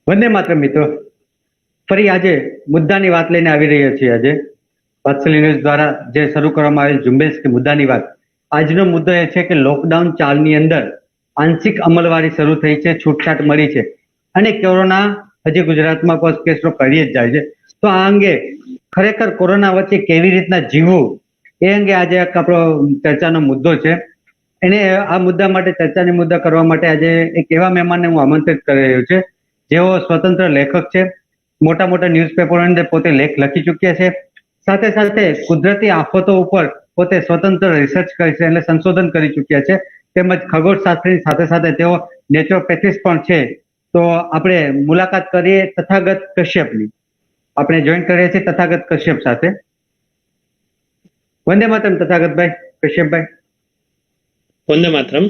વંદે માતરમ મિત્રો, ફરી આજે મુદ્દાની વાત લઈને આવી રહ્યા છીએ. આજે વાત્સલ્ય ન્યૂઝ દ્વારા જે શરૂ કરવામાં આવેલ ઝુંબેશ કે મુદ્દાની વાત, આજનો મુદ્દો એ છે કે લોકડાઉન ચાલની અંદર આંશિક અમલવારી શરૂ થઈ છે, છૂટછાટ મળી છે અને કોરોના હજી ગુજરાતમાં પણ કેસો કરી જ જાય છે. તો આ અંગે ખરેખર કોરોના વચ્ચે કેવી રીતના જીવવું એ અંગે આજે આપણો ચર્ચાનો મુદ્દો છે. એને આ મુદ્દા માટે ચર્ચાની મુદ્દા કરવા માટે આજે એક એવા મહેમાનને હું આમંત્રિત કરી રહ્યો છે જેઓ સ્વતંત્ર લેખક છે, મોટા મોટા ન્યૂઝપેપરોની અંદર પોતે લેખ લખી ચૂક્યા છે, સાથે સાથે કુદરતી આફતો ઉપર પોતે સ્વતંત્ર રિસર્ચ કરી છે એટલે સંશોધન કરી ચૂક્યા છે, તેમજ ખગોળશાસ્ત્રીની સાથે સાથે તેઓ નેચરોપેથિસ્ટ પણ છે. તો આપણે મુલાકાત કરીએ તથાગત કશ્યપની. આપણે જોઈન કરીએ છીએ તથાગત કશ્યપ સાથે. વંદે માતરમ તથાગતભાઈ, કશ્યપભાઈ. વંદે માતરમ.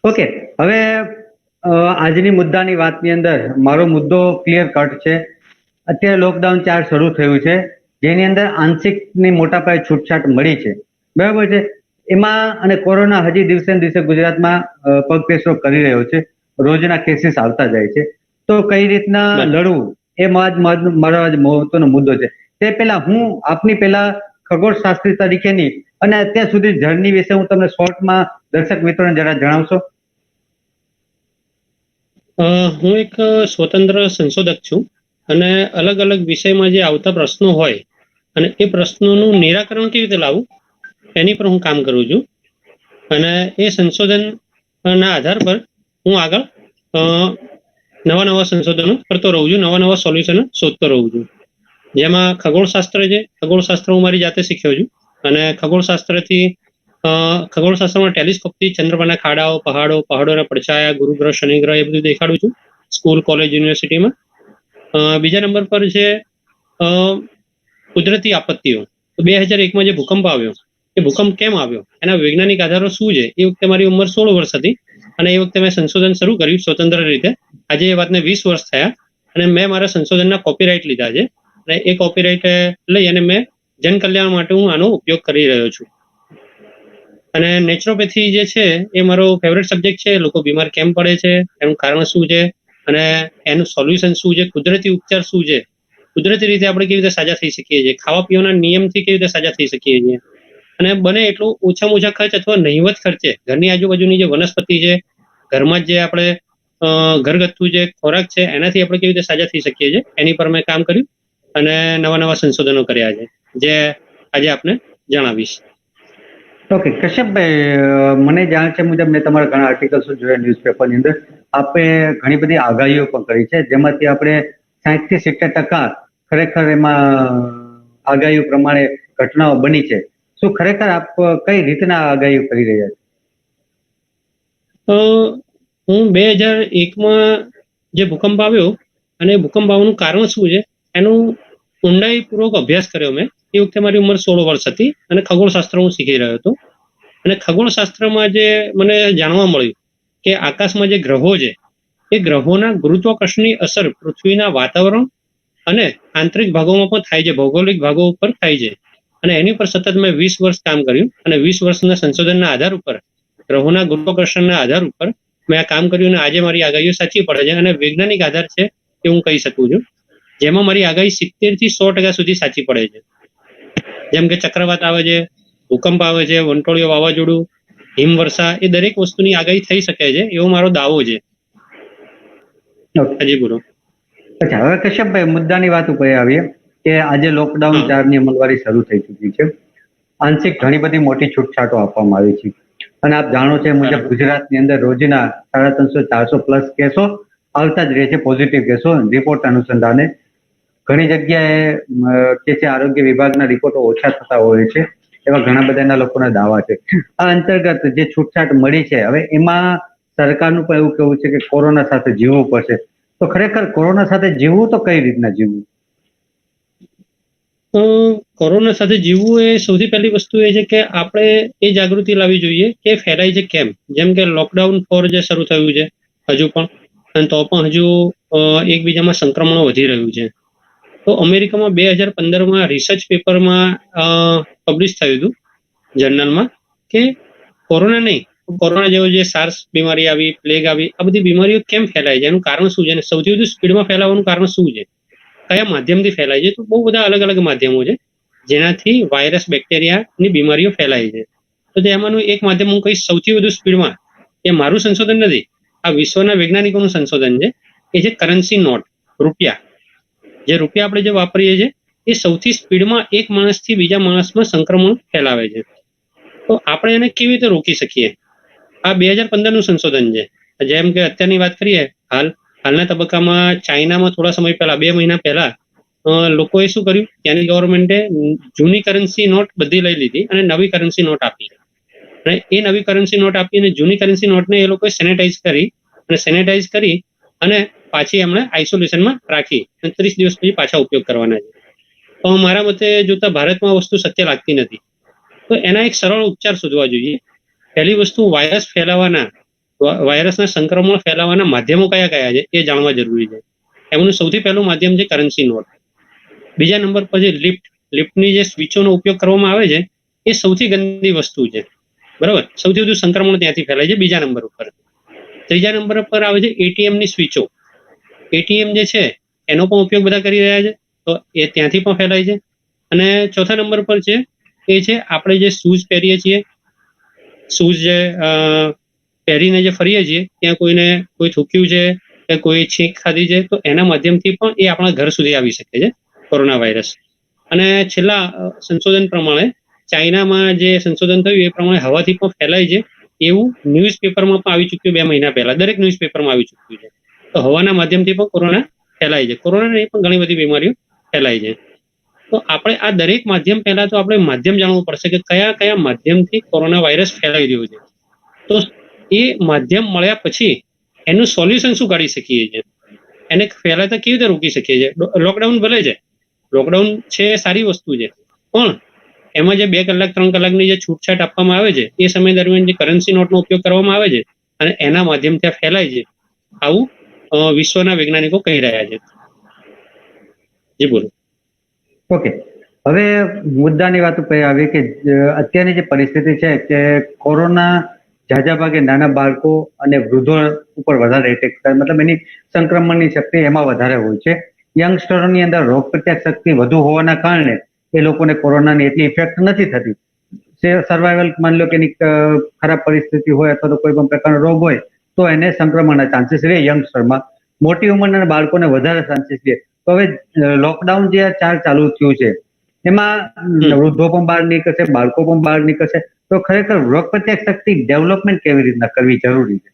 ઓકે, હવે આજની મુદ્દાની વાતની અંદર મારો મુદ્દો ક્લિયર કટ છે. અત્યારે લોકડાઉન 4 શરૂ થયું છે, જેની અંદર આંશિકની મોટા પાયે છૂટછાટ મળી છે, બરાબર છે. એમાં અને કોરોના હજી દિવસે ને દિવસે ગુજરાતમાં પગપેસરો કરી રહ્યો છે, રોજના કેસીસ આવતા જાય છે. તો કઈ રીતના લડવું એ મારો આજ મહત્વનો મુદ્દો છે. તે પહેલા હું આપની પહેલા ખગોળશાસ્ત્રી તરીકેની અને અત્યાર સુધી જર્ની વિશે હું તમને શોર્ટમાં દર્શક મિત્રોને જરા જણાવશો? હું એક સ્વતંત્ર સંશોધક છું અને અલગ અલગ વિષયમાં જે આવતા પ્રશ્નો હોય અને એ પ્રશ્નોનું નિરાકરણ કેવી રીતે લાવવું એની પર હું કામ કરું છું. અને એ સંશોધનના આધાર પર હું આગળ નવા નવા સંશોધનો કરતો રહું છું, નવા નવા સોલ્યુશન શોધતો રહું છું. જેમાં ખગોળશાસ્ત્ર છે, ખગોળશાસ્ત્ર હું મારી જાતે શીખ્યો છું અને ખગોળશાસ્ત્રમાં ટેલિસ્કોપથી ચંદ્રમાના ખાડાઓ, પહાડોના પડછાયા, ગુરુ ગ્રહ, શનિ ગ્રહ એ બધું દેખાડું છું સ્કૂલ, કોલેજ, યુનિવર્સિટીમાં. બીજા નંબર પર છે કુદરતી આપત્તિઓ. તો 2001માં જે ભૂકંપ આવ્યો, એ ભૂકંપ કેમ આવ્યો, એના વૈજ્ઞાનિક આધારો શું છે. એ વખતે મારી ઉંમર 16 વર્ષ હતી અને એ વખતે મેં સંશોધન શરૂ કર્યું સ્વતંત્ર રીતે. આજે એ વાતને 20 વર્ષ થયા અને મેં મારા સંશોધનના કોપીરાઇટ લીધા છે અને એ કોપીરાઇટ લઈ અને મેં જનકલ્યાણ માટે હું આનો ઉપયોગ કરી રહ્યો છું. અને નેચરોપેથી જે છે એ મારો ફેવરેટ સબ્જેક્ટ છે. લોકો બીમાર કેમ પડે છે, એનું કારણ શું છે અને એનું સોલ્યુશન શું છે, કુદરતી ઉપચાર શું છે, કુદરતી રીતે આપણે કેવી રીતે સાજા થઈ શકીએ છીએ, ખાવા પીવાના નિયમથી કેવી રીતે સાજા થઈ શકીએ છીએ અને બને એટલું ઓછામાં ઓછા ખર્ચ અથવા નહિવત ખર્ચે ઘરની આજુબાજુની જે વનસ્પતિ છે, ઘરમાં જે આપણે ઘરગથ્થુ જે ખોરાક છે એનાથી આપણે કેવી રીતે સાજા થઈ શકીએ છીએ એની પર મેં કામ કર્યું અને નવા નવા સંશોધનો કર્યા છે જે આજે આપને જણાવીશ. ઓકે કશ્યપભાઈ, મને જાણ છે મુજબ મેં તમારા ઘણા આર્ટિકલ્સ જોયા ન્યૂઝપેપરની અંદર. આપે ઘણી બધી આગાહીઓ પણ કરી છે, જેમાંથી આપણે 60 થી 70% ખરેખર એમાં આગાહીઓ પ્રમાણે ઘટનાઓ બની છે. શું ખરેખર આપ કઈ રીતના આગાહીઓ કરી રહ્યા છો? હું 2001માં જે ભૂકંપ આવ્યો અને ભૂકંપ આવવાનું કારણ શું છે એનું ઊંડાઈપૂર્વક અભ્યાસ કર્યો મેં. એ વખતે મારી ઉંમર 16 વર્ષ હતી અને ખગોળશાસ્ત્ર હું શીખી રહ્યો હતો. અને ખગોળશાસ્ત્રમાં જે મને જાણવા મળ્યું કે આકાશમાં જે ગ્રહો છે એ ગ્રહોના ગુરુત્વાકર્ષણની અસર પૃથ્વીના વાતાવરણ અને આંતરિક ભાગોમાં પણ થાય છે, ભૌગોલિક ભાગો ઉપર થાય છે. અને એની પર સતત મેં 20 વર્ષ કામ કર્યું અને 20 વર્ષના સંશોધનના આધાર ઉપર, ગ્રહોના ગુરુત્વાકર્ષણના આધાર ઉપર મેં આ કામ કર્યું અને આજે મારી આગાહીઓ સાચી પડે છે અને વૈજ્ઞાનિક આધાર છે એ હું કહી શકું છું, જેમાં મારી આગાહી 70 થી 100% સુધી સાચી પડે છે. જેમ કે ચક્રવાત આવે છે, ભૂકંપ આવે છે, વંટોળિયો, વાવાઝોડું, હિમવર્ષા, એ દરેક વસ્તુની આગાહી થઈ શકે છે એવો મારો દાવો છે. હાજી બોલો. અચ્છા, હવે કશ્યપભાઈ મુદ્દાની વાત ઉપર આવીએ કે આજે લોકડાઉન 4ની અમલવારી શરૂ થઈ ચૂકી છે. આંશિક ઘણી બધી મોટી છૂટછાટો આપવામાં આવી છે અને આપ જાણો છો એ મુજબ ગુજરાતની અંદર રોજના 350-400+ કેસો આવતા જ રહે છે, પોઝિટિવ કેસો રિપોર્ટ અનુસંધાને. ઘણી જગ્યાએ કે છે આરોગ્ય વિભાગના રિપોર્ટો ઓછા થતા હોય છે, એવા ઘણા બધાના લોકોના દાવા છે. આ અંતર્ગત જે છૂટછાટ મળી છે, હવે એમાં સરકારનું પણ એવું કહેવું છે કે કોરોના સાથે જીવવું પડશે. તો ખરેખર કોરોના સાથે જીવવું તો કઈ રીતના જીવવું? કોરોના સાથે જીવવું એ સૌથી પહેલી વસ્તુ એ છે કે આપણે એ જાગૃતિ લાવવી જોઈએ કે ફેલાય છે કેમ. જેમ કે લોકડાઉન 4 જે શરૂ થયું છે હજુ પણ, તો પણ હજુ એકબીજામાં સંક્રમણો વધી રહ્યું છે. તો અમેરિકામાં 2015માં રિસર્ચ પેપરમાં પબ્લિશ થયું હતું જર્નલમાં કે કોરોના નહીં કોરોના જેવો જે સાર્સ બીમારી આવી, પ્લેગ આવી, આ બધી બીમારીઓ કેમ ફેલાય છે, એનું કારણ શું છે, અને સૌથી વધુ સ્પીડમાં ફેલાવાનું કારણ શું છે, કયા માધ્યમથી ફેલાય છે? તો બહુ બધા અલગ અલગ માધ્યમો છે જેનાથી વાયરસ, બેક્ટેરિયાની બીમારીઓ ફેલાય છે. તો તેમાંનું એક માધ્યમ હું કહીશ સૌથી વધુ સ્પીડમાં, એ મારું સંશોધન નથી, આ વિશ્વના વૈજ્ઞાનિકોનું સંશોધન છે, એ છે કરન્સી નોટ, રૂપિયા. જે રૂપિયા આપણે જે વાપરીએ છીએ એ સૌથી સ્પીડમાં એક માણસથી બીજા માણસમાં સંક્રમણ ફેલાવે છે. તો આપણે એને કેવી રીતે રોકી શકીએ? આ 2015નું સંશોધન છે. જેમ કે અત્યારની વાત કરીએ, હાલના તબક્કામાં ચાઇનામાં થોડા સમય પહેલા, 2 મહિના પહેલા, લોકોએ શું કર્યું, ત્યાંની ગવર્મેન્ટે જૂની કરન્સી નોટ બધી લઈ લીધી અને નવી કરન્સી નોટ આપી. અને એ નવી કરન્સી નોટ આપી અને જૂની કરન્સી નોટને એ લોકોએ સેનેટાઈઝ કરી અને પાછી એમણે આઇસોલેશનમાં રાખી અને 30 દિવસ પછી પાછા ઉપયોગ કરવાના છે. તો મારા મતે જોતા ભારતમાં આ વસ્તુ શક્ય લાગતી નથી. તો એના એક સરળ ઉપચાર શોધવા જોઈએ. પહેલી વસ્તુ, વાયરસના સંક્રમણ ફેલાવાના માધ્યમો કયા કયા છે એ જાણવા જરૂરી છે. એમનું સૌથી પહેલું માધ્યમ છે કરન્સી નોટ. બીજા નંબર પર જે લિફ્ટની જે સ્વિચોનો ઉપયોગ કરવામાં આવે છે એ સૌથી ગંદી વસ્તુ છે, બરાબર. સૌથી વધુ સંક્રમણ ત્યાંથી ફેલાય છે. બીજા નંબર ઉપર. ત્રીજા નંબર પર આવે છે એટીએમની સ્વિચો. એટીએમ જે છે એનો પણ ઉપયોગ બધા કરી રહ્યા છે, તો એ ત્યાંથી પણ ફેલાય છે. અને ચોથા નંબર પર છે એ છે આપણે જે શૂઝ પહેરીએ છીએ, શૂઝ જે પહેરીને જે ફરીએ છીએ, ત્યાં કોઈ થૂક્યું છે કે કોઈ છીંક ખાધી છે, તો એના માધ્યમથી પણ એ આપણા ઘર સુધી આવી શકે છે કોરોના વાયરસ. અને છેલ્લા સંશોધન પ્રમાણે ચાઇનામાં જે સંશોધન થયું એ પ્રમાણે હવાથી પણ ફેલાય છે એવું ન્યૂઝપેપરમાં પણ આવી ચૂક્યું 2 મહિના પહેલા, દરેક ન્યૂઝપેપરમાં આવી ચૂક્યું છે. તો હવાના માધ્યમથી પણ કોરોના ફેલાય છે. કોરોનાની પણ ઘણી બધી બીમારીઓ ફેલાય છે. તો આપણે આ દરેક માધ્યમ પહેલા તો આપણે માધ્યમ જાણવું પડશે કે કયા કયા માધ્યમથી કોરોના વાયરસ ફેલાઈ રહ્યો છે. તો એ માધ્યમ મળ્યા પછી એનું સોલ્યુશન શું કાઢી શકીએ છીએ, એને ફેલાતા કેવી રીતે રોકી શકીએ છીએ? લોકડાઉન ભલે છે, લોકડાઉન છે એ સારી વસ્તુ છે, પણ એમાં જે 2 કલાક 3 કલાકની જે છૂટછાટ આપવામાં આવે છે એ સમય દરમિયાન જે કરન્સી નોટનો ઉપયોગ કરવામાં આવે છે અને એના માધ્યમથી આ ફેલાય છે, આવું વિશ્વના વૈજ્ઞાનિકો કહી રહ્યા છે. જી બોલો. ઓકે, હવે મુદ્દાની વાત ઉપર આવી કે અત્યારની જે પરિસ્થિતિ છે કે કોરોના ઝાઝા ભાગે નાના બાળકો અને વૃદ્ધો ઉપર વધારે એટેક થાય, મતલબ એની સંક્રમણની શક્તિ એમાં વધારે હોય છે. યંગસ્ટરોની અંદર રોગપ્રતિકારક શક્તિ વધુ હોવાના કારણે એ લોકોને કોરોનાની એટલી ઇફેક્ટ નથી થતી. સર્વાઈવલ, માની લો કે એની ખરાબ પરિસ્થિતિ હોય અથવા તો કોઈ પણ પ્રકારનો રોગ હોય તો એને સંક્રમણના ચાન્સીસ રહે યંગસ્ટરમાં. મોટી ઉંમરના બાળકોને વધારે ચાન્સીસ રહે. તો હવે લોકડાઉન જે ચાલુ થયું છે એમાં વૃદ્ધો પણ બહાર નીકળશે, બાળકો પણ બહાર નીકળશે, તો ખરેખર રોગ પ્રતિકારક શક્તિ ડેવલપમેન્ટ કેવી રીતના કરવી જરૂરી છે?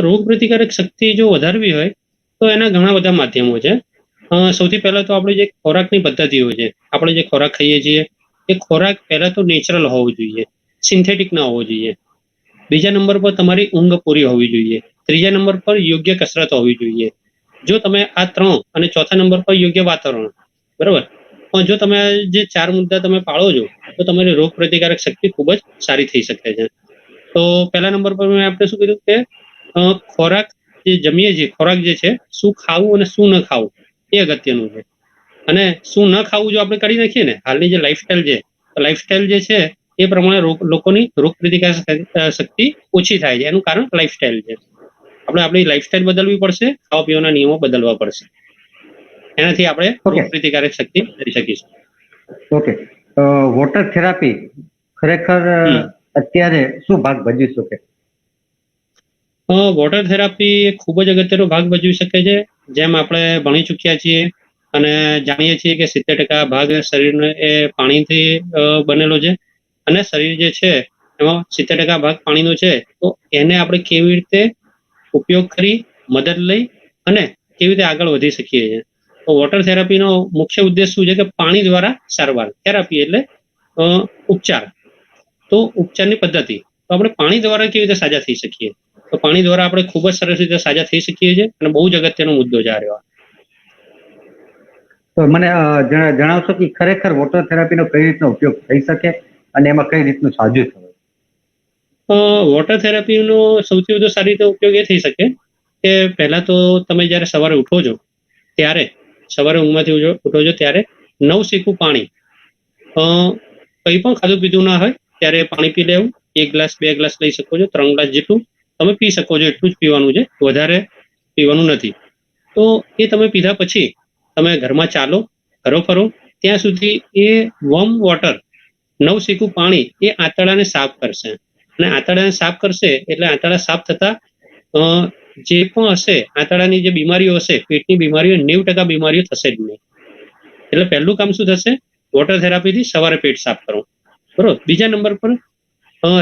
રોગ પ્રતિકારક શક્તિ જો વધારવી હોય તો એના ઘણા બધા માધ્યમો છે. સૌથી પહેલા તો આપણી જે ખોરાકની પદ્ધતિઓ છે, આપણે જે ખોરાક ખાઈએ છીએ એ ખોરાક પહેલા તો નેચરલ હોવો જોઈએ, સિન્થેટિક ના હોવો જોઈએ. બીજા નંબર પર તમારી ઊંઘ પૂરી હોવી જોઈએ. ત્રીજા નંબર પર યોગ્ય કસરત હોવી જોઈએ. જો તમે આ 3 અને ચોથા નંબર પર યોગ્ય વાતાવરણ, બરાબર. પણ જો તમે જે 4 મુદ્દા તમે પાળો છો તો તમારી રોગ પ્રતિકારક શક્તિ ખૂબ જ સારી થઈ શકે છે. તો પહેલા નંબર પર મેં આપણે શું કીધું કે ખોરાક જે જમીએ છીએ, ખોરાક જે છે, શું ખાવું અને શું ન ખાવું એ અગત્યનું છે. અને શું ન ખાવું જો આપણે કરી નાખીએ ને, હાલની જે લાઈફસ્ટાઈલ જે છે એ પ્રમાણે લોકોની રોગ પ્રતિકારક શક્તિ ઓછી થાય છે. એનું કારણ લાઈફસ્ટાઈલ છે. આપણે આપણી લાઈફસ્ટાઈલ બદલવી પડશે, ખાવા પીવાના નિયમો બદલવા પડશે. એનાથી આપણે રોગ પ્રતિકારક શક્તિ કરી શકીશું. ઓકે, વોટર થેરાપી ખરેખર અત્યારે શું ભાગ ભજવી શકે? વોટર થેરાપી ખૂબ જ અગત્યનો ભાગ ભજવી શકે છે. જેમ આપણે ભણી ચૂક્યા છીએ અને જાણીએ છીએ કે 70% ભાગ શરીરનો એ પાણીથી બનેલો છે અને શરીર જે છે એમાં 70% ભાગ પાણીનો છે. તો એને આપણે કેવી રીતે ઉપયોગ કરી, મદદ લઈ અને કેવી રીતે આગળ વધી શકીએ છીએ. તો વોટર થેરાપીનો મુખ્ય ઉદ્દેશ શું છે કે પાણી દ્વારા સારવાર. થેરાપી એટલે ઉપચાર. તો ઉપચારની પદ્ધતિ, તો આપણે પાણી દ્વારા કેવી રીતે સાજા થઈ શકીએ? તો પાણી દ્વારા આપણે ખૂબ જ સરસ રીતે સાજા થઈ શકીએ છીએ અને બહુ જ અગત્યનો મુદ્દો છે આ રહ્યો. તો મને જણાવશો કે ખરેખર વોટર થેરાપીનો કઈ રીતનો ઉપયોગ થઈ શકે અને એમાં કઈ રીતનું સાજું થયું? વોટર થેરાપીનો સૌથી વધુ સારી રીતે ઉપયોગ એ થઈ શકે કે પહેલા તો તમે જ્યારે સવારે ઉઠો છો ત્યારે, સવારે ઊંઘમાંથી ઉઠો છો ત્યારે નવશેકું પાણી, કંઈ પણ ખાધું પીધું ના હોય ત્યારે પાણી પી લેવું. 1 ગ્લાસ 2 ગ્લાસ લઈ શકો છો, 3 ગ્લાસ જેટલું તમે પી શકો છો એટલું જ પીવાનું છે, વધારે પીવાનું નથી. તો એ તમે પીધા પછી તમે ઘરમાં ચાલો, ફરો ફરો, ત્યાં સુધી એ વોર્મ વોટર, નવશેકું પાણી એ આંતરડાને સાફ કરશે. અને આંતરડાને સાફ કરશે એટલે આંતરડા સાફ થતા જે પણ હશે આંતરડાની જે બીમારીઓ હશે, પેટની બીમારીઓ, 90% બીમારીઓ થશે જ નહીં. એટલે પહેલું કામ શું થશે? વોટર થેરાપીથી સવારે પેટ સાફ કરો. બરોબર. બીજા નંબર પર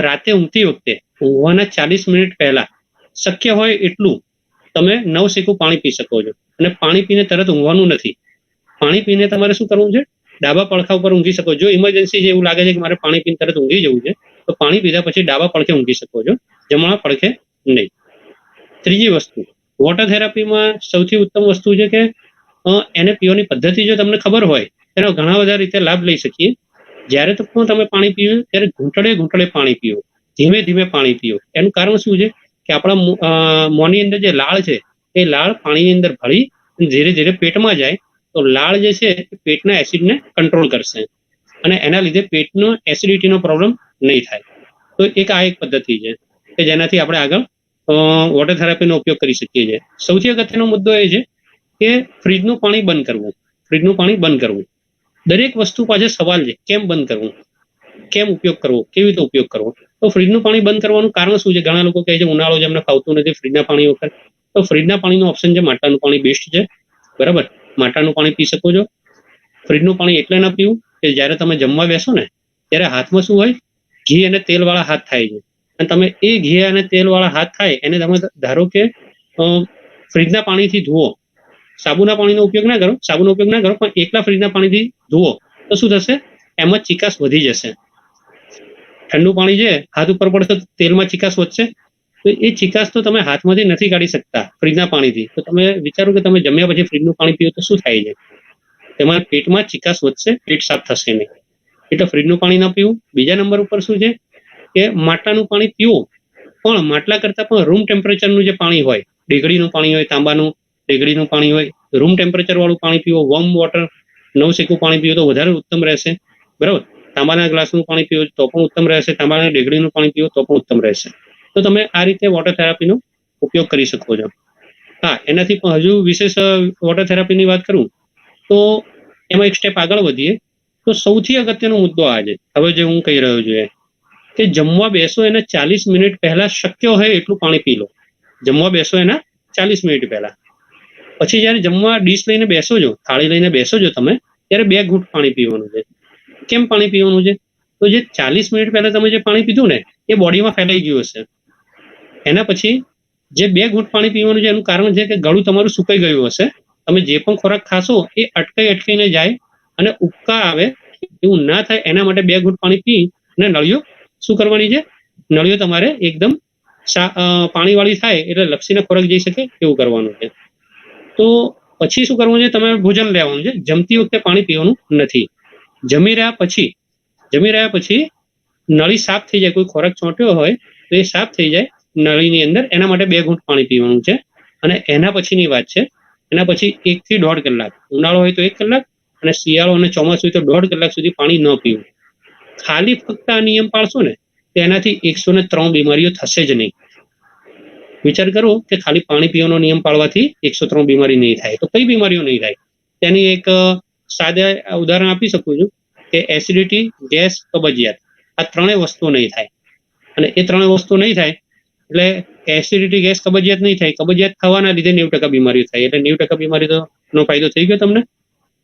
રાતે ઊંઘતી વખતે ઊંઘવાના 40 મિનિટ પહેલા શક્ય હોય એટલું તમે નવશેકું પાણી પી શકો છો. અને પાણી પીને તરત ઊંઘવાનું નથી. પાણી પીને તમારે શું કરવું છે? ડાબા પડખા ઉપર ઊંઘી શકો. જો ઇમરજન્સી જેવું લાગે છે કે મારે પાણી પીને તરત ઊંઘી જવું છે, તો પાણી પીધા પછી ડાબા પડખે ઊંઘી શકો છો, જમણા પડખે નહીં. ત્રીજી વસ્તુ, વોટર થેરાપીમાં સૌથી ઉત્તમ વસ્તુ છે કે એને પીવાની પદ્ધતિ જો તમને ખબર હોય એનો ઘણા બધા રીતે લાભ લઈ શકીએ. જ્યારે તો પણ તમે પાણી પીવો ત્યારે ઘૂંટડે ઘૂંટડે પાણી પીવો, ધીમે ધીમે પાણી પીવો. એનું કારણ શું છે કે આપણા મોંની અંદર જે લાળ છે એ લાળ પાણીની અંદર ભળી ધીરે ધીરે પેટમાં જાય, તો લાળ જે છે એ પેટના એસિડને કંટ્રોલ કરશે અને એના લીધે પેટનો એસિડિટીનો પ્રોબ્લેમ નહીં થાય. તો આ એક પદ્ધતિ છે કે જેનાથી આપણે આગળ વોટર થેરાપીનો ઉપયોગ કરી શકીએ છીએ. સૌથી અગત્યનો મુદ્દો એ છે કે ફ્રીજનું પાણી બંધ કરવું. ફ્રીજનું પાણી બંધ કરવું. દરેક વસ્તુ પાછળ સવાલ છે, કેમ બંધ કરવું, કેમ ઉપયોગ કરવો, કેવી રીતે ઉપયોગ કરવો. તો ફ્રીજનું પાણી બંધ કરવાનું કારણ શું છે? ઘણા લોકો કહે છે ઉનાળો છે એમને ફાવતું નથી ફ્રીજના પાણી વગર. તો ફ્રીજના પાણીનો ઓપ્શન છે માટલાનું પાણી બેસ્ટ છે. બરાબર. માટલાનું પાણી પી શકો છો. ફ્રીજનું પાણી એટલે ના પીવું કે જ્યારે તમે જમવા બેસો ને ત્યારે હાથમાં શું હોય? ઘી અને તેલ વાળા હાથ થાય છે. અને તમે એ ઘી અને તેલ વાળા હાથ થાય એને તમે ધારો કે ફ્રીજના પાણીથી ધુઓ, સાબુના પાણીનો ઉપયોગ ના કરો, સાબુનો ઉપયોગ ના કરો, પણ એકલા ફ્રીજના પાણીથી ધુઓ તો શું થશે? એમાં ચિકાસ વધી જશે. ઠંડુ પાણી છે હાથ ઉપર પડશે તો તેલમાં ચિકાસ વધશે. તો એ ચિકાસ તો તમે હાથમાંથી નથી કાઢી શકતા ફ્રીજના પાણીથી. તો તમે વિચારો કે તમે જમ્યા પછી ફ્રીજનું પાણી પીવો તો શું થાય છે? તમારા પેટમાં ચિકાસ વધશે, પેટ સાફ થશે નહીં. એટલે ફ્રીજનું પાણી ના પીવું. બીજા નંબર ઉપર શું છે કે માટલાનું પાણી પીવું, પણ માટલા કરતા પણ રૂમ ટેમ્પરેચરનું જે પાણી હોય, ડીગડીનું પાણી હોય, તાંબાનું ડીગડીનું પાણી હોય, રૂમ ટેમ્પરેચર વાળું પાણી પીવો, વોર્મ વોટર નવશેકું પાણી પીવો તો વધારે ઉત્તમ રહેશે. બરાબર. તાંબાના ગ્લાસનું પાણી પીવો તો પણ ઉત્તમ રહેશે, તાંબાના ડીગડીનું પાણી પીવો તો પણ ઉત્તમ રહેશે. તો તમે આ રીતે વોટર થેરાપીનો ઉપયોગ કરી શકો છો. હા, એનાથી પણ હજુ વિશેષ વોટર થેરાપીની વાત કરું તો એમાં એક સ્ટેપ આગળ વધીએ તો સૌથી અગત્યનો મુદ્દો આ છે હવે જે હું કહી રહ્યો છું કે જમવા બેસો એના 40 મિનિટ પહેલા શક્ય હોય એટલું પાણી પી લો. જમવા બેસો એના 40 મિનિટ પહેલા. પછી જયારે જમવા ડીશ લઈને બેસો છો, થાળી લઈને બેસો છો તમે, ત્યારે 2 ઘૂંટ પાણી પીવાનું છે. કેમ પાણી પીવાનું છે? તો જે 40 મિનિટ પહેલા તમે જે પાણી પીધું ને એ બોડીમાં ફેલાઈ ગયું હશે. એના પછી જે 2 ઘૂંટ પાણી પીવાનું છે એનું કારણ છે કે ગળું તમારું સુકાઈ ગયું હશે. તમે જે પણ ખોરાક ખાશો એ અટકાઈને જાય અને ઉબકા આવે, એવું ના થાય એના માટે 2 ઘૂંટ પાણી પી અને નળીઓ શું કરવાની છે? નળીઓ તમારે એકદમ પાણીવાળી થાય એટલે લપસીને ખોરાક જઈ શકે એવું કરવાનું છે. તો પછી શું કરવાનું છે? તમારે ભોજન લેવાનું છે. જમતી વખતે પાણી પીવાનું નથી. જમી રહ્યા પછી નળી સાફ થઈ જાય, કોઈ ખોરાક ચોંટ્યો હોય તો એ સાફ થઈ જાય નળીની અંદર, એના માટે 2 ઘૂંટ પાણી પીવાનું છે. અને એના પછીની વાત છે, એના પછી 1 થી 1.5 કલાક, ઉનાળો હોય તો 1 કલાક અને શિયાળો અને ચોમાસું હોય તો 1.5 કલાક સુધી પાણી ન પીવું. ખાલી ફક્ત આ નિયમ પાળશો ને તો એનાથી 103 બીમારીઓ થશે જ નહીં. વિચાર કરો કે ખાલી પાણી પીવાનો નિયમ પાળવાથી 103 બીમારી નહીં થાય તો કઈ બીમારીઓ નહીં થાય? તેની એક સાદા ઉદાહરણ આપી શકું છું કે એસિડિટી, ગેસ, કબજિયાત, આ 3 વસ્તુઓ નહીં થાય. અને એ 3 વસ્તુ નહીં થાય એટલે એસિડિટી, ગેસ, કબજિયાત નહીં થાય. કબજિયાત થવાના લીધે 90% બીમારીઓ થાય. એટલે 90% બીમારીનો ફાયદો થઈ ગયો તમને.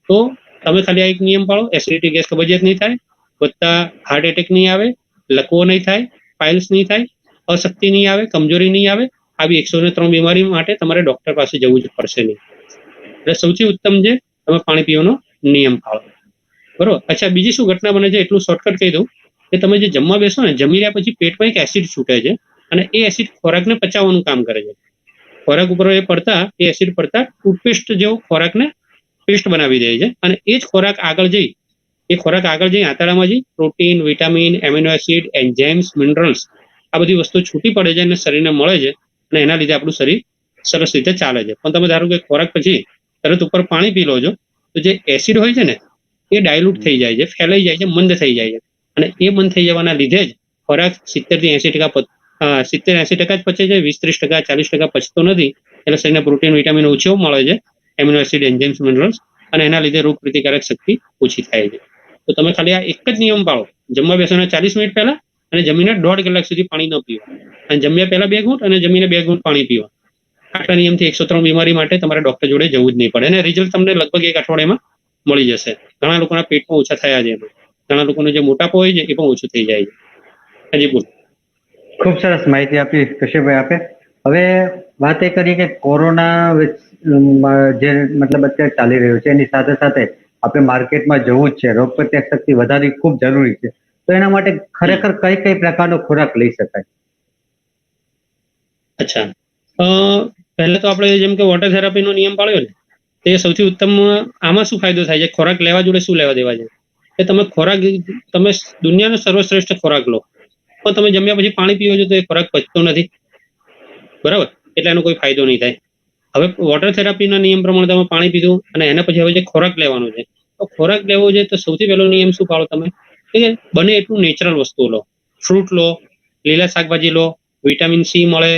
તો તમે ખાલી આ એક નિયમ પાળો, એસિડિટી, ગેસ, કબજિયાત નહીં થાય, વધતા હાર્ટ એટેક નહીં આવે, લકવો નહીં થાય, પાઇલ્સ નહીં થાય, અશક્તિ નહીં આવે, કમજોરી નહીં આવે. આવી 103 બીમારી માટે તમારે ડોક્ટર પાસે જવું જ પડશે નહીં. એટલે સૌથી ઉત્તમ છે તમે પાણી પીવાનો નિયમ પાળો. બરોબર. અચ્છા, બીજી શું ઘટના બને છે એટલું શોર્ટકટ કહી દઉં કે તમે જે જમવા બેસો ને, જમી રહ્યા પછી પેટમાં એક એસિડ છૂટે છે અને એ એસિડ ખોરાકને પચાવવાનું કામ કરે છે. ખોરાક ઉપર એ એસિડ પડતા ટૂથપેસ્ટ જેવો ખોરાકને પેસ્ટ બનાવી દે છે અને એ જ ખોરાક આગળ જઈ આંતરડામાં જઈ protein, vitamin, amino acid, enzymes, minerals આ બધી વસ્તુ છૂટી પડે છે અને શરીરને મળે છે અને એના લીધે આપણું શરીર સરસ રીતે ચાલે છે. પણ તમે ધારો કે ખોરાક પછી તરત ઉપર પાણી પી લો છો તો જે એસિડ હોય છે ને એ ડાયલ્યુટ થઈ જાય છે, ફેલાઈ જાય છે, મંદ થઈ જાય છે. અને એ બંધ થઈ જવાના લીધે જ ખોરાક 70 થી 80% 70-80% જ પચે છે, 20-30%, 40% પચતો નથી. એટલે શરીરને પ્રોટીન, વિટામિન ઓછો મળે છે, એમિનો એસિડ, એન્ઝાઇમ્સ, મિનરલ્સ, અને એના લીધે રોગ પ્રતિકારક શક્તિ ઓછી થાય છે. તો તમે ખાલી આ એક જ નિયમ પાળો, જમવા બેસવાના 40 મિનિટ પહેલા અને જમીને 1.5 કલાક સુધી પાણી ન પીવા, અને જમ્યા પહેલા 2 ઘૂંટ અને જમીને 2 ઘૂંટ પાણી પીવા. આટલા નિયમથી 103 બીમારી માટે તમારે ડોક્ટર જોડે જવું જ નહીં પડે, અને રિઝલ્ટ તમને લગભગ 1 અઠવાડિયામાં મળી જશે. ઘણા લોકોના પેટમાં ઓછા થયા છે એમાં. ઘણા લોકોનો જે મોટાપો હોય છે એ પણ ઓછું થઈ જાય છે. હાજી બોલ. ખૂબ સરસ માહિતી આપી કશ્યપભાઈ આપે. હવે વાત એ કરીએ કે કોરોના જે મતલબ અત્યારે ચાલી રહ્યું છે એની સાથે સાથે આપણે માર્કેટમાં જવું જ છે, રોગ પ્રતિકારક શક્તિ વધારવી ખૂબ જરૂરી છે. તો એના માટે ખરેખર કઈ કઈ પ્રકારનો ખોરાક લઈ શકાય? અચ્છા, પહેલા તો આપણે જેમ કે વોટર થેરાપીનો નિયમ પાળ્યો ને, તે સૌથી ઉત્તમ. આમાં શું ફાયદો થાય છે? ખોરાક લેવા જોડે શું લેવા દેવા છે? કે તમે ખોરાક, તમે દુનિયાનો સર્વશ્રેષ્ઠ ખોરાક લો, પણ તમે જમ્યા પછી પાણી પીવો છો તો એ ખોરાક પચતો નથી, બરાબર? એટલે એનો કોઈ ફાયદો નહીં થાય. હવે વોટર થેરાપીના નિયમ પ્રમાણે તમે પાણી પીધું અને એના પછી હવે જે ખોરાક લેવાનો છે, તો ખોરાક લેવો છે તો સૌથી પહેલો નિયમ શું પાળો તમે? કે બને એટલું નેચરલ વસ્તુઓ લો. ફ્રૂટ લો, લીલા શાકભાજી લો, વિટામિન સી મળે,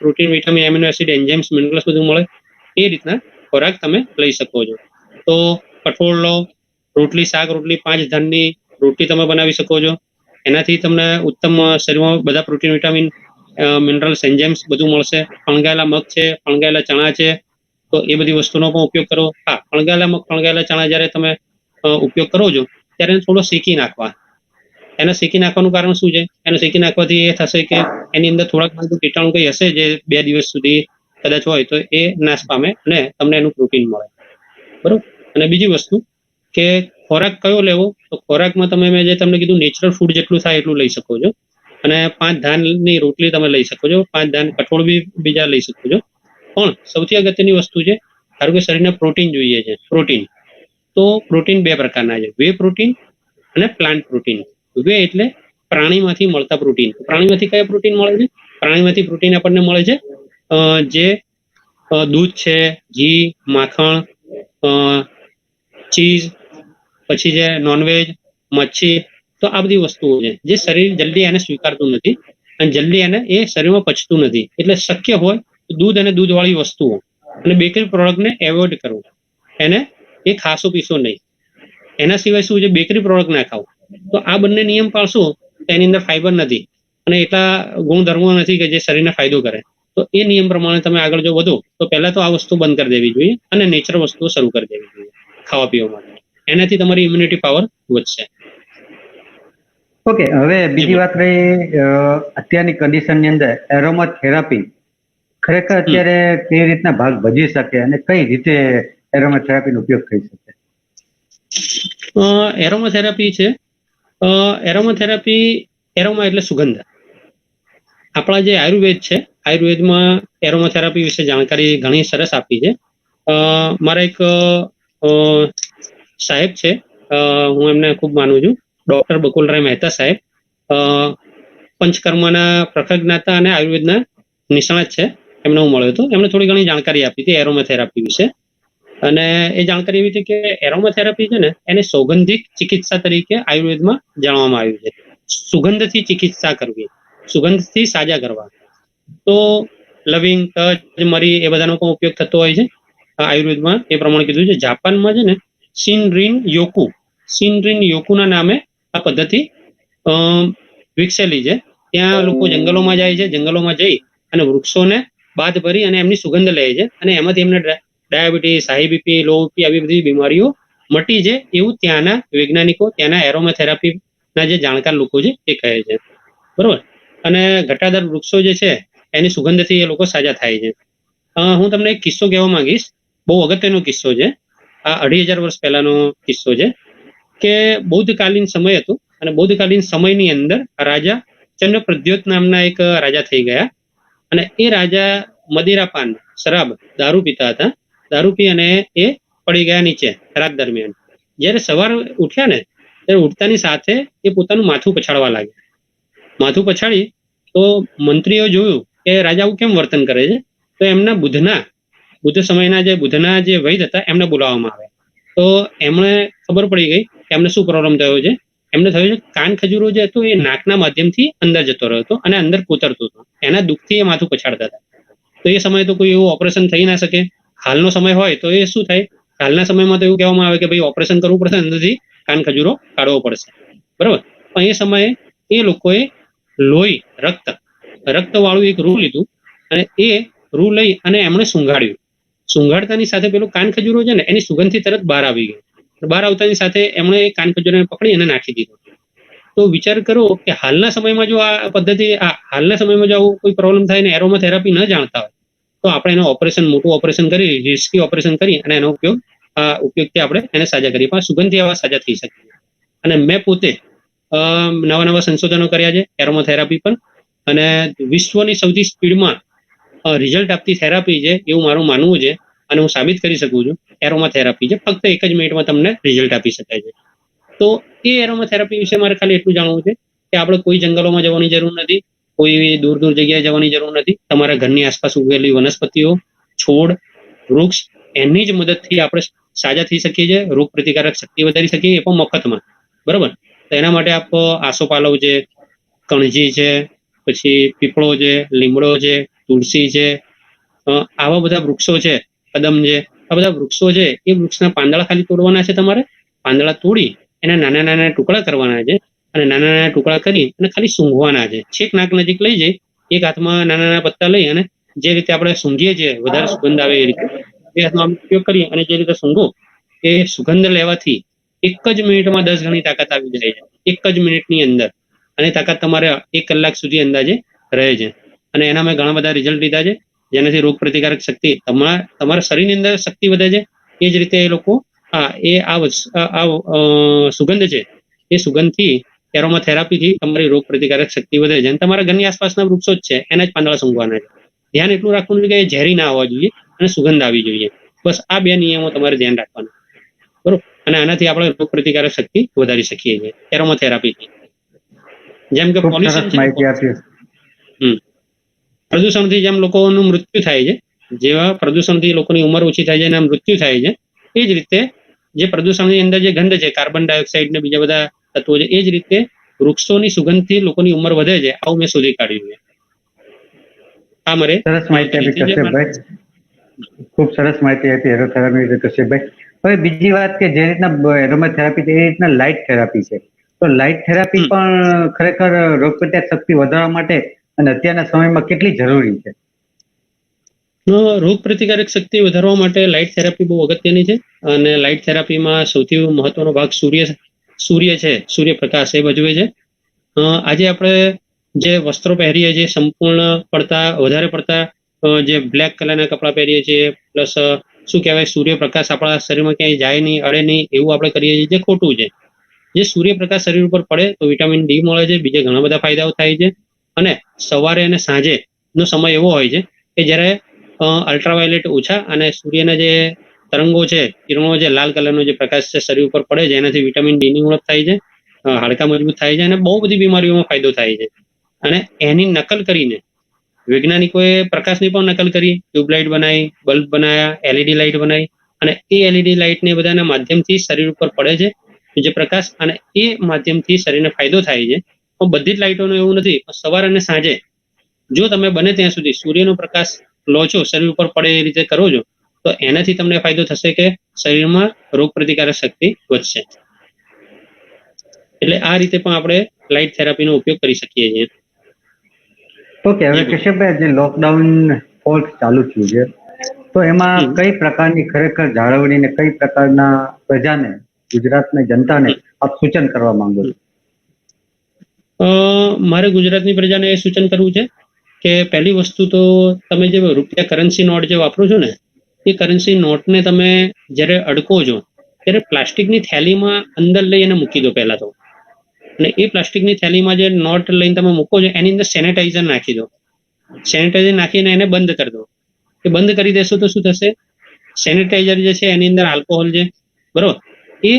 protein, vitamin, amino acid, enzymes, minerals બધું મળે. એ રીતના ખોરાક તમે લઈ શકો છો. તો કઠોળ લો, રોટલી, શાક રોટલી, 5 ધાનની રોટલી તમે બનાવી શકો છો. એનાથી તમને ઉત્તમ શરીરમાં બધા પ્રોટીન, વિટામિન, મિનરલ્સ, એન્ઝાઇમ્સ બધું મળશે. ફણગાયેલા મગ છે, ફણગાયેલા ચણા છે, તો એ બધી વસ્તુનો પણ ઉપયોગ કરો. હા, ફણગાયેલા મગ, ફણગાયેલા ચણા જ્યારે તમે ઉપયોગ કરો છો ત્યારે એને થોડો શેકી નાખવા. એને શેકી નાખવાનું કારણ શું છે? એને શેકી નાખવાથી એ થશે કે એની અંદર થોડાક કીટાણુ કઈ હશે જે 2 દિવસ સુધી કદાચ હોય તો એ નાશ પામે અને તમને એનું પ્રોટીન મળે, બરોબર? અને બીજી વસ્તુ કે ખોરાક કયો લેવો? તો ખોરાકમાં તમે, મેં જે તમને કીધું, નેચરલ ફૂડ જેટલું થાય એટલું લઈ શકો છો. અને 5 ધાનની રોટલી તમે લઈ શકો છો, 5 ધાન કઠોળ બી બીજા લઈ શકો છો. પણ સૌથી અગત્યની વસ્તુ છે, ધારો કે શરીરને પ્રોટીન જોઈએ છે, પ્રોટીન. તો પ્રોટીન 2 પ્રકારના છે, વે પ્રોટીન અને પ્લાન્ટ પ્રોટીન. વે એટલે પ્રાણીમાંથી મળતા પ્રોટીન. પ્રાણીમાંથી કયા પ્રોટીન મળે છે? પ્રાણીમાંથી પ્રોટીન આપણને મળે છે જે દૂધ છે, ઘી, માખણ, ચીઝ, પછી જે નોનવેજ, મચ્છી. તો આ બધી વસ્તુઓ છે જે શરીર જલ્દી એને સ્વીકારતું નથી અને જલ્દી એને એ શરીરમાં પચતું નથી. એટલે શક્ય હોય તો દૂધ અને દૂધવાળી વસ્તુઓ અને બેકરી પ્રોડક્ટને એવોઇડ કરવું. એને એ ખાસો પીસો નહીં. એના સિવાય શું છે? બેકરી પ્રોડક્ટ ના ખાવ. તો આ બંને નિયમ પાળશો તો એની અંદર ફાઈબર નથી અને એટલા ગુણધર્મો નથી કે જે શરીરને ફાયદો કરે. તો એ નિયમ પ્રમાણે તમે આગળ જો વધો તો પહેલા તો આ વસ્તુ બંધ કરી દેવી જોઈએ અને નેચરલ વસ્તુઓ શરૂ કરી દેવી જોઈએ ખાવા પીવા માટે. એનાથી તમારી ઇમ્યુનિટી પાવર વધશે. ઓકે, હવે બીજી વાત રહી અત્યારની કન્ડિશનની અંદર એરોમા થેરાપી ખરેખર અત્યારે કેવી રીતના ભાગ ભજવી શકે અને કઈ રીતે એરોમા થેરાપીનો ઉપયોગ થઈ શકે? એરોમા થેરાપી છે, એરોમા એટલે સુગંધ. આપણા જે આયુર્વેદ છે, આયુર્વેદમાં એરોમા થેરાપી વિશે જાણકારી ઘણી સરસ આપી છે. મારા એક સાહેબ છે, હું એમને ખૂબ માનું છું, ડોક્ટર બકુલરાય મહેતા સાહેબ. પંચકર્મના પ્રખર જ્ઞાતા અને આયુર્વેદના નિષ્ણાત છે. એમને હું મળ્યો હતો, એમને થોડી ઘણી જાણકારી આપી હતી એરોમા થેરાપી વિશે. અને એ જાણકારી એવી હતી કે એરોમા થેરાપી છે ને, એને સૌગંધિક ચિકિત્સા તરીકે આયુર્વેદમાં જાણવામાં આવ્યું છે. સુગંધથી ચિકિત્સા કરવી, સુગંધથી સાજા કરવા. તો લવિંગ, તજ, મરી એ બધાનો પણ ઉપયોગ થતો હોય છે આયુર્વેદમાં. એ પ્રમાણે કીધું છે. જાપાનમાં છે ને શિનરીન યોકુના નામે આ પદ્ધતિ વિકસેલી છે. ત્યાં લોકો જંગલોમાં જાય છે, જંગલોમાં જઈ અને વૃક્ષોને બાદ ભરી અને એમની સુગંધ લે છે અને એમાંથી એમને diabetes, high BP, low BP આવી બધી બીમારીઓ મટી છે, એવું ત્યાંના વૈજ્ઞાનિકો, ત્યાંના એરોમા થેરાપીના જે જાણકાર લોકો છે એ કહે છે, બરોબર? અને ઘટાદાર વૃક્ષો જે છે એની સુગંધથી એ લોકો સાજા થાય છે. હું તમને એક કિસ્સો કહેવા માંગીશ, બહુ અગત્યનો કિસ્સો છે. આ 2500 વર્ષ પહેલાનો કિસ્સો છે કે બૌદ્ધકાલીન સમય હતો અને બૌદ્ધકાલીન સમયની અંદર રાજા ચંદ્રપ્રદ્યોત નામના એક રાજા થઈ ગયા. અને એ રાજા મદિરાપાન, શરાબ, દારૂ પીતા હતા. દારૂ પી અને એ પડી ગયા નીચે રાત દરમિયાન. જ્યારે સવાર ઉઠ્યા ને, ત્યારે ઉઠતાની સાથે એ પોતાનું માથું પછાડવા લાગ્યા. માથું પછાડી તો મંત્રીઓ જોયું કે રાજા આવું કેમ વર્તન કરે છે. તો એમના બુદ્ધ સમયના જે બુદ્ધના જે વૈદ હતા એમને બોલાવવામાં આવ્યા. તો એમણે ખબર પડી ગઈ કે એમને શું પ્રોબ્લેમ થયો છે. એમને થયું છે કાન ખજૂરો જે હતો એ નાકના માધ્યમથી અંદર જતો રહ્યો હતો અને અંદર કોતરતો હતો. એના દુઃખથી એ માથું પછાડતા હતા. તો એ સમયે તો કોઈ એવું ઓપરેશન થઈ ના શકે. હાલનો સમય હોય તો એ શું થાય, હાલના સમયમાં તો એવું કહેવામાં આવે કે ભાઈ ઓપરેશન કરવું પડશે, અંદરથી કાન ખજૂરો કાઢવો પડશે, બરાબર. પણ એ સમયે એ લોકોએ લોહી રક્ત વાળું એક રૂ લીધું અને એ રૂ લઈ અને એમણે સૂંઘાડ્યું. સૂંઘાડતાની સાથે પેલું કાન ખજૂરો છે ને એની સુગંધથી તરત બહાર આવી ગયો. બહાર આવતાની સાથે એમણે એ કાન ખજૂરાને પકડી અને નાખી દીધો. તો વિચાર કરો કે હાલના સમયમાં જો આ પદ્ધતિ હાલના સમયમાં જો આવું કોઈ પ્રોબ્લેમ થાય ને એરોમા થેરાપી ન જાણતા હોય તો આપણે એનો મોટું ઓપરેશન કરી, રિસ્કી ઓપરેશન કરી અને એનો ઉપયોગથી આપણે એને સાજા કરીએ. પણ સુગંધથી આવા સાજા થઈ શકે. અને મેં પોતે નવા સંશોધનો કર્યા છે એરોમા થેરાપી પર, અને વિશ્વની સૌથી સ્પીડમાં રિઝલ્ટ આપતી થેરાપી છે એવું મારું માનવું છે. અને હું સાબિત કરી શકું છું એરોમા થેરાપી છે ફક્ત 1 જ મિનિટમાં તમને રિઝલ્ટ આપી શકાય છે. તો એ એરોમા થેરાપી વિશે મારે ખાલી એટલું જાણવું છે કે આપણે કોઈ જંગલોમાં જવાની જરૂર નથી, કોઈ દૂર જગ્યાએ જવાની જરૂર નથી. તમારા ઘરની આસપાસ ઉગેલી વનસ્પતિઓ, છોડ, વૃક્ષ, એની જ મદદથી આપણે સાજા થઈ શકીએ છીએ, રોગ પ્રતિકારક શક્તિ વધારી શકીએ, એ પણ મફતમાં, બરોબર. તો એના માટે આપ આસોપાલવ છે, કણજી છે, પછી પીપળો છે, લીમડો છે, તુલસી છે, આવા બધા વૃક્ષો છે, કદમ છે, આ બધા વૃક્ષો છે એ વૃક્ષના પાંદડા ખાલી તોડવાના છે. તમારે પાંદડા તોડી એના નાના ટુકડા કરવાના છે અને નાના ટુકડા કરી અને ખાલી સૂંઘવાના છે. છેક નાક નજીક લઈ જઈ એક હાથમાં નાના પત્તા લઈ અને જે રીતે આપણે સૂંઘીએ છીએ વધારે સુગંધ આવે એ રીતે એ હાથમાં ઉપયોગ કરીએ અને જે રીતે સૂંઘો એ સુગંધ લેવાથી 1 જ મિનિટમાં 10 ગણી તાકાત આવી જાય છે. 1 જ મિનિટની અંદર. અને તાકાત તમારે 1 કલાક સુધી અંદાજે રહે છે. અને એના મેં ઘણા બધા રિઝલ્ટ લીધા છે જેનાથી રોગ પ્રતિકારક શક્તિ તમારા શરીરની અંદર શક્તિ વધે છે. એ જ રીતે એ લોકો સુગંધ છે એ સુગંધથી એરોમા થેરાપીથી તમારી રોગ પ્રતિકારક શક્તિ વધે છે. અને તમારા ઘરની આસપાસના વૃક્ષો જ છે એના જ પાંદડા સૂંઘવાના છે. ધ્યાન એટલું રાખવાનું છે કે એ ઝેરી ના હોવા જોઈએ અને સુગંધ આવી જોઈએ. બસ આ 2 નિયમો તમારે ધ્યાન રાખવાના, બરોબર. અને આનાથી આપણે રોગ પ્રતિકારક શક્તિ વધારી શકીએ છીએ એરોમા થેરાપીથી. જેમ કે પોલ્યુશન છે, પ્રદૂષણથી જેમ લોકોનું મૃત્યુ થાય છે, જેવા પ્રદૂષણથી લોકોની ઉંમર ઓછી થાય છે અને મૃત્યુ થાય છે, એ જ રીતે જે પ્રદૂષણની અંદર જે ગંધ છે, કાર્બન ડાયોક્સાઇડ ને બીજા બધા તત્વો છે, એ જ રીતે વૃક્ષોની સુગંધથી લોકોની ઉંમર વધે છે. આવું મેં શોધી કાઢ્યું છે. આ મારે સરસ માહિતી આપી કશ્યપભાઈ, ખૂબ સરસ માહિતી આપી એરોથેરાપી વિશે કશ્યપભાઈ. હવે બીજી વાત કે જે રીતના એરોમા થેરાપી છે એ રીતના લાઇટ થેરાપી છે, તો લાઇટ થેરાપી પણ ખરેખર રોગ પ્રતિકારક શક્તિ વધારવા માટે અને અત્યારના સમયમાં કેટલી જરૂરી છે? રોગ પ્રતિકારક શક્તિ વધારવા માટે લાઇટ થેરાપી બહુ અગત્યની છે. અને લાઇટ થેરાપીમાં સૌથી મહત્વનો ભાગ સૂર્ય છે, સૂર્યપ્રકાશ એ ભજવે છે. આજે આપણે જે વસ્ત્રો પહેરીએ છીએ સંપૂર્ણ વધારે પડતા જે બ્લેક કલરના કપડાં પહેરીએ છીએ, પ્લસ શું કહેવાય સૂર્યપ્રકાશ આપણા શરીરમાં ક્યાંય જાય નહીં, અડે નહીં એવું આપણે કરીએ છીએ, જે ખોટું છે. જે સૂર્યપ્રકાશ શરીર ઉપર પડે તો વિટામિન ડી મળે છે, બીજા ઘણા બધા ફાયદાઓ થાય છે. અને સવારે અને સાંજે નો સમય એવો હોય છે કે જ્યારે અલ્ટ્રાવાયોલેટ ઓછા અને સૂર્યના જે તરંગો છે, કિરણો છે, લાલ કલરનો જે પ્રકાશ છે શરીર ઉપર પડે છે, એનાથી વિટામિન ડી ની ઉણપ થાય છે, હાડકાં મજબૂત થાય છે અને બહુ બધી બીમારીઓમાં ફાયદો થાય છે. અને એની નકલ કરીને વૈજ્ઞાનિકોએ પ્રકાશની પણ નકલ કરી, ટ્યુબલાઇટ બનાવી, બલ્બ બનાવ્યા, એલઈડી લાઇટ બનાવી, અને એ એલઈડી લાઇટને બધાના માધ્યમથી શરીર ઉપર પડે છે જે પ્રકાશ, અને એ માધ્યમથી શરીરને ફાયદો થાય છે. પણ બધી જ લાઇટોનું એવું નથી. સવાર અને સાંજે જો તમે બને ત્યાં સુધી સૂર્યનો પ્રકાશ લો છો, શરીર ઉપર પડે એ રીતે કરો છો, તો એનાથી તમને ફાયદો થશે કે શરીરમાં રોગ પ્રતિકારક શક્તિ વધશે. એટલે આ રીતે પણ આપણે લાઇટ થેરાપીનો ઉપયોગ કરી શકીએ છીએ. ઓકે, હવે કશ્યપભાઈ, જે લોકડાઉન ફોલ્સ ચાલુ થયું છે તો એમાં કઈ પ્રકારની ખરેખર જાળવણી ને કઈ પ્રકારના પ્રજાને, ગુજરાતની જનતાને આપ સૂચન કરવા માંગો છો? મારે ગુજરાતની પ્રજાને એ સૂચન કરવું છે કે પહેલી વસ્તુ તો તમે જે રૂપિયા કરન્સી નોટ જે વાપરો છો ને, એ કરન્સી નોટને તમે જ્યારે અડકો છો ત્યારે પ્લાસ્ટિકની થેલીમાં અંદર લઈ અને મૂકી દો પહેલા તો. અને એ પ્લાસ્ટિકની થેલીમાં જે નોટ લઈને તમે મૂકો છો એની અંદર સેનેટાઈઝર નાખી દો. સેનેટાઈઝર નાખીને એને બંધ કરી દો. એ બંધ કરી દેશો તો શું થશે, સેનેટાઈઝર જે છે એની અંદર આલ્કોહોલ છે, બરોબર, એ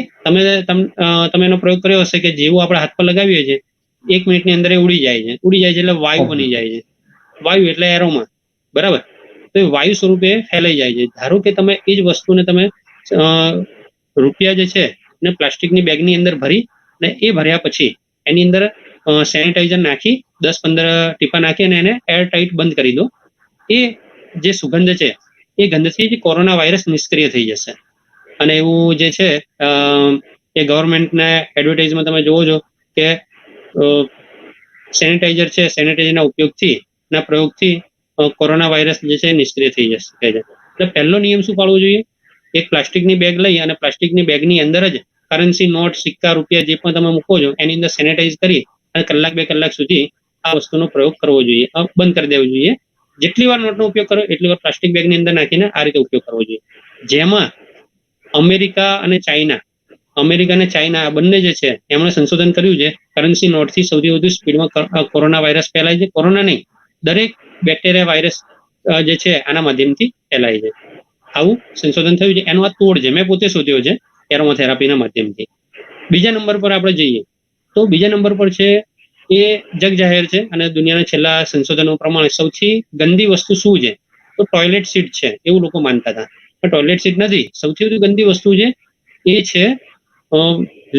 તમે એનો પ્રયોગ કર્યો હશે કે જેવું આપણે હાથ પર લગાવીએ છીએ 1 મિનિટની અંદર એ ઉડી જાય છે એટલે વાયુ બની જાય છે. વાયુ એટલે એરોમા, બરાબર. તો એ વાયુ સ્વરૂપે ફેલાઈ જાય છે. ધારો કે તમે એ જ વસ્તુને તમે રૂપિયા જે છે ને પ્લાસ્ટિકની બેગની અંદર ભરી અને એ ભર્યા પછી એની અંદર સેનિટાઈઝર નાખી 10-15 ટીપા નાખી અને એને એર ટાઈટ બંધ કરી દો. એ જે સુગંધ છે એ ગંધથી જે કોરોના વાયરસ નિષ્ક્રિય થઈ જશે. અને એવું જે છે એ ગવર્મેન્ટના એડવર્ટાઇઝમાં તમે જોવો છો કે સેનિટાઈઝર છે, સેનિટાઈઝરના ઉપયોગથી ના પ્રયોગથી કોરોના વાયરસ જે છે નિષ્ક્રિય થઈ જશે છે. એટલે પહેલો નિયમ શું પાળવો જોઈએ? એક પ્લાસ્ટિકની બેગ લઈ અને પ્લાસ્ટિકની બેગની અંદર જ કરન્સી, નોટ, સિક્કા, રૂપિયા જે પણ તમે મૂકો છો એની અંદર સેનિટાઈઝ કરી અને 1-2 કલાક સુધી આ વસ્તુનો પ્રયોગ કરવો જોઈએ, બંધ કરી દેવો જોઈએ. જેટલી વાર નોટનો ઉપયોગ કરો એટલી વાર પ્લાસ્ટિક બેગની અંદર નાખીને આ રીતે ઉપયોગ કરવો જોઈએ. જેમાં અમેરિકા અને ચાઇના આ બંને જે છે એમણે સંશોધન કર્યું છે કરન્સી નોટથી સૌથી વધુ સ્પીડમાં કોરોના વાયરસ ફેલાય છે. કોરોના નહીં, દરેક બેક્ટેરિયા વાયરસ જે છે આના માધ્યમથી ફેલાય છે. આવું સંશોધન થયું છે. એનો આ તોડ છે, મેં પોતે શોધ્યો છે એરોમાથેરાપીના માધ્યમથી. બીજા નંબર પર આપણે જઈએ તો બીજા નંબર પર છે એ જગ જાહેર છે અને દુનિયાના છેલ્લા સંશોધનો પ્રમાણે સૌથી ગંદી વસ્તુ શું છે તો ટોયલેટ સીટ છે એવું લોકો માનતા હતા. પણ ટોયલેટ સીટ નથી. સૌથી વધુ ગંદી વસ્તુ છે એ છે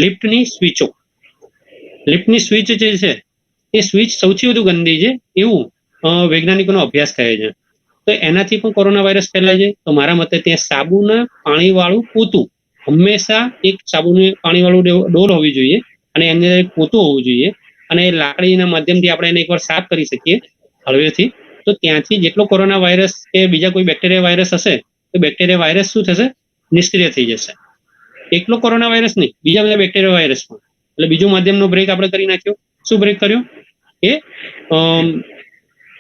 લિફ્ટની સ્વિચો. લિફ્ટની સ્વિચ જે છે એ સ્વિચ સૌથી વધુ ગંદી છે એવું વૈજ્ઞાનિકોનો અભ્યાસ કહે છે. તો એનાથી પણ કોરોના વાયરસ ફેલાય છે. તો મારા મતે ત્યાં સાબુના પાણીવાળું પોતું, હંમેશા એક સાબુની પાણીવાળું ડોલ હોવી જોઈએ અને એની અંદર એક પોતું હોવું જોઈએ અને લાકડીના માધ્યમથી આપણે એને એકવાર સાફ કરી શકીએ હળવેથી. તો ત્યાંથી જેટલો કોરોના વાયરસ કે બીજા કોઈ બેક્ટેરિયા વાયરસ હશે તો બેક્ટેરિયા વાયરસ શું થશે? નિષ્ક્રિય થઈ જશે. એકલો કોરોના વાયરસ નહીં, બીજા બધા બેક્ટેરિયા વાયરસ પણ. એટલે બીજો માધ્યમનો બ્રેક આપણે કરી નાખ્યો. શું બ્રેક કર્યો? એ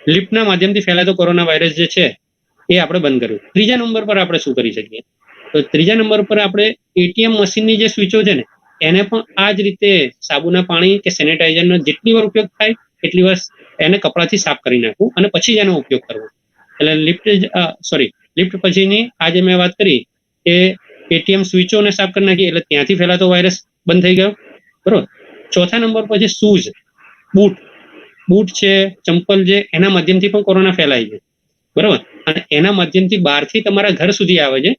લિફ્ટના માધ્યમથી ફેલાતો કોરોના વાયરસ જે છે એ આપણે બંધ કર્યું. ત્રીજા નંબર પર આપણે શું કરી શકીએ? તો ત્રીજા નંબર પર આપણે એટીએમ મશીનની જે સ્વિચો છે ને એને પણ આ જ રીતે સાબુના પાણી કે સેનિટાઈઝરનો જેટલી વાર ઉપયોગ થાય એટલી વાર એને કપડાથી સાફ કરી નાખવું અને પછી જ એનો ઉપયોગ કરવો. એટલે લિફ્ટ પછીની આજે મેં વાત કરી કે એટીએમ સ્વિચોને સાફ કરી નાખી એટલે ત્યાંથી ફેલાતો વાયરસ બંધ થઈ ગયો. બરોબર. ચોથા નંબર પર છે શૂઝ, બૂટ છે, ચંપલ છે, એના માધ્યમથી પણ કોરોના ફેલાય છે. બરોબર. અને એના માધ્યમથી બહારથી તમારા ઘર સુધી આવે છે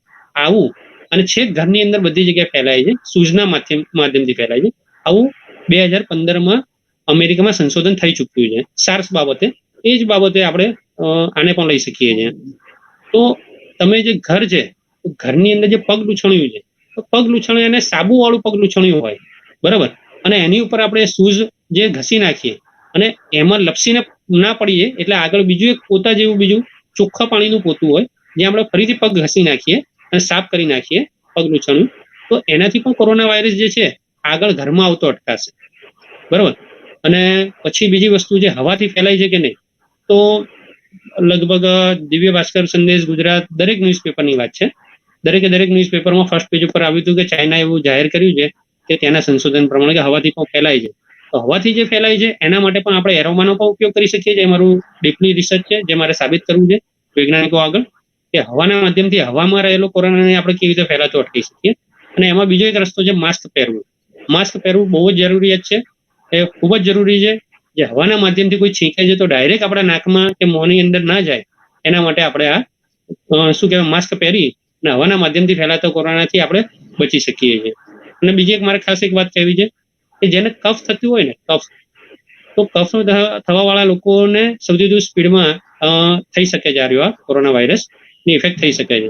આવું અને છેક ઘરની અંદર બધી જગ્યાએ ફેલાય છે. શૂઝના માધ્યમથી ફેલાય છે. આવું 2015માં અમેરિકામાં સંશોધન થઈ ચૂક્યું છે સાર્સ બાબતે. એ જ બાબતે આપણે આને પણ લઈ શકીએ છીએ. તો તમે જે ઘર છે ઘરની અંદર જે પગ લૂછણ્યું છે તો પગ લૂછણ્યું એને સાબુ વાળું પગ લૂછણ્યું હોય. બરાબર. અને એની ઉપર આપણે શૂઝ જે ઘસી નાખીએ અને એમાં લપસીને ના પડીએ એટલે આગળ બીજું એક પોતા જેવું બીજું ચોખ્ખા પાણીનું પોતું હોય જે આપણે ફરીથી પગ ઘસી નાખીએ અને સાફ કરી નાખીએ પગ લૂછણ્યું તો એનાથી પણ કોરોના વાયરસ જે છે આગળ ઘરમાં આવતો અટકાશે. બરાબર. અને પછી બીજી વસ્તુ જે હવાથી ફેલાય છે કે નહીં તો લગભગ દિવ્ય ભાસ્કર, સંદેશ ગુજરાત દરેક ન્યૂઝપેપરની વાત છે. દરેક ન્યૂઝપેપરમાં ફર્સ્ટ પેજ ઉપર આવ્યું હતું કે ચાઇના એવું જાહેર કર્યું છે કે ત્યાંના સંશોધન પ્રમાણે કે હવાથી પણ ફેલાય છે. તો હવાથી જે ફેલાય છે એના માટે પણ આપણે એરોમાનો પણ ઉપયોગ કરી શકીએ છીએ. મારું ડીપલી રિસર્ચ છે જે મારે સાબિત કરવું છે વૈજ્ઞાનિકો આગળ કે હવાના માધ્યમથી હવામાં રહેલો કોરોનાને આપણે કેવી રીતે ફેલાતો અટકી શકીએ. અને એમાં બીજો એક રસ્તો છે માસ્ક પહેરવું. માસ્ક પહેરવું બહુ જ જરૂરિયાત છે. એ ખૂબ જ જરૂરી છે. જે હવાના માધ્યમથી કોઈ છીંકે છે તો ડાયરેક્ટ આપણા નાકમાં કે મોંની અંદર ના જાય એના માટે આપણે આ શું કહેવાય માસ્ક પહેરી અને હવાના માધ્યમથી ફેલાતા કોરોનાથી આપણે બચી શકીએ છીએ. અને બીજી એક મારે ખાસ એક વાત કહેવી છે કે જેને કફ થતું હોય ને તો કફ થવા વાળા લોકોને સૌથી વધુ સ્પીડમાં થઈ શકે છે આ કોરોના વાયરસ ની ઇફેક્ટ થઈ શકે છે.